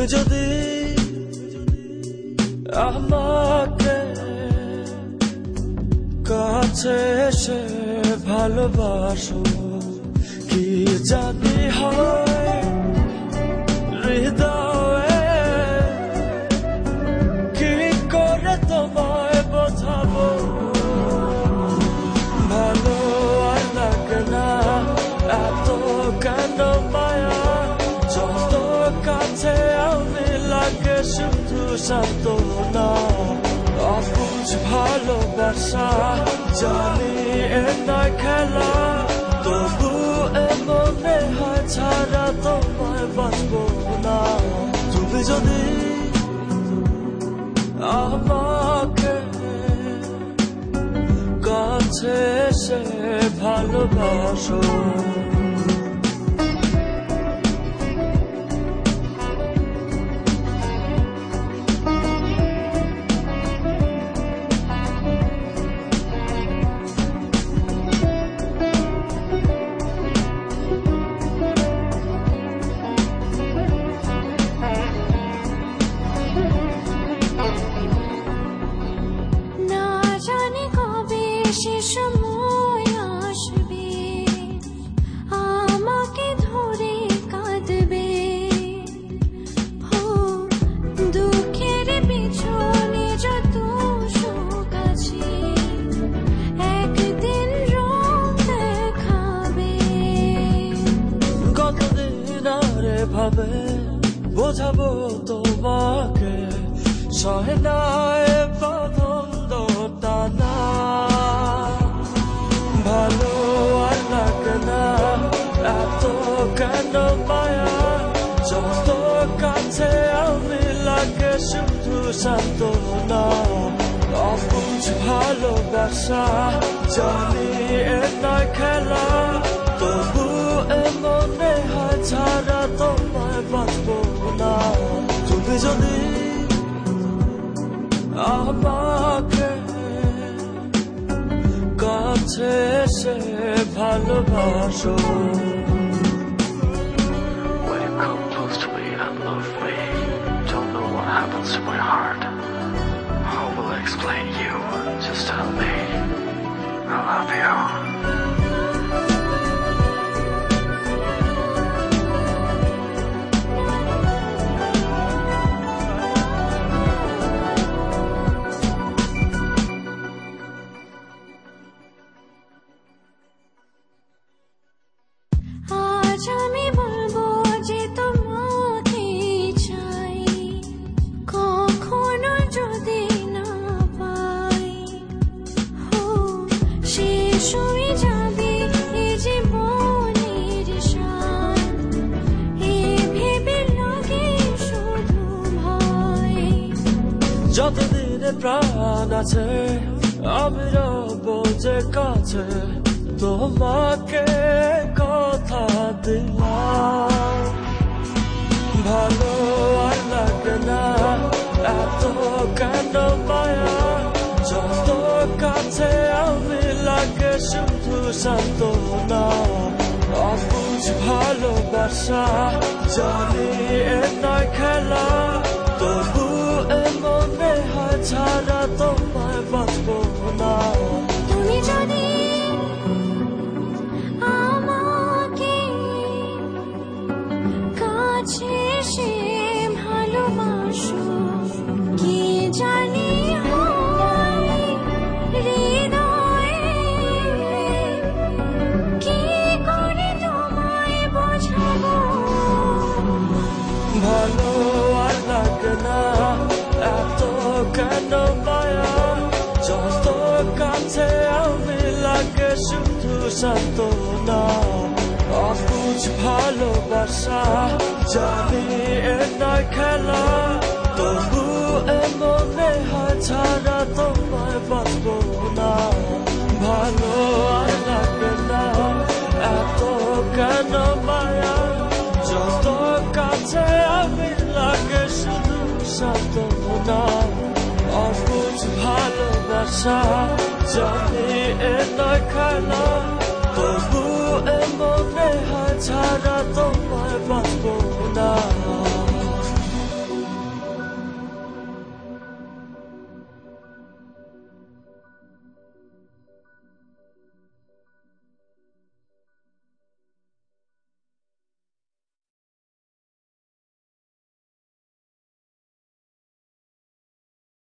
তুমি যদি আমাকে কাছে এসে ভালোবাসো, কি জানি হয় হৃদয়ে, কি করে তোমায় বোঝাবো। ভালো আর লাগে না এত কেন মায়া, যত কাছে আমি লাগে শুধু সান্ত্বনা। অবুঝ ভালোবাসা জানি এ নয় খেলা, তবু মনে হয় ছাড়া তোমায় বাঁচবো না। তুমি যদি আমাকে কাছে এসে ভালোবাসো। ভাবে বোঝাবো তোমাকে, সহে না এ বাঁধন টানা। ভালো আর লাগে না এত কেন মায়া, যত কাছে আমি লাগে শুধু সান্ত্বনা। অবুঝ ভালোবাসা জানি এ নয় খেলা, তবু মনে হয় ছাড়া তোমায় বাঁচবো না। তুমি যদি আমাকে কাছে এসে ভালোবাসো। When you come close to me and love me, don't know what happens to my heart. How will I explain you? Just tell me I love you. আমি বলবো যে তোমাকে চাই, কখনো যদি না পাই, শেষ হয়ে যাবে এই জীবনের সার, এ ভেবে লাগে শুধু ভয়। যতদিনে প্রাণ আছে আমি রব যে কাছে, তোমাকে কথা দিলাম। ভালো আর লাগে না এত কেন মায়া, যত কাছে আমি লাগে শুধু সান্ত্বনা। অবুঝ ভালোবাসা জানি এ নয় খেলা, তবু মনে হয় ছাড়া তোমায় বাঁচবো না। তুমি যদি আমাকে কাছে এসে ভালোবাসো, কি জানি হয় হৃদয়ে, কি করে তোমায় বোঝাবো। ভালো আর লাগে না এত কেন মায়া, যত কাছে আমি লাগে শুধু সান্ত্বনা। অবুঝ ভালোবাসা জানি এ নয় খেলা, তবু মনে হয় ছাড়া তোমায় বাঁচবো না। ভালো আর লাগে না এত কেন মায়া, যত কাছে আমি লাগে শুধু সান্ত্বনা। অবুঝ ভালোবাসা জানি এ নয় খেলা, তবু মনে হয় ছাড়া তোমায়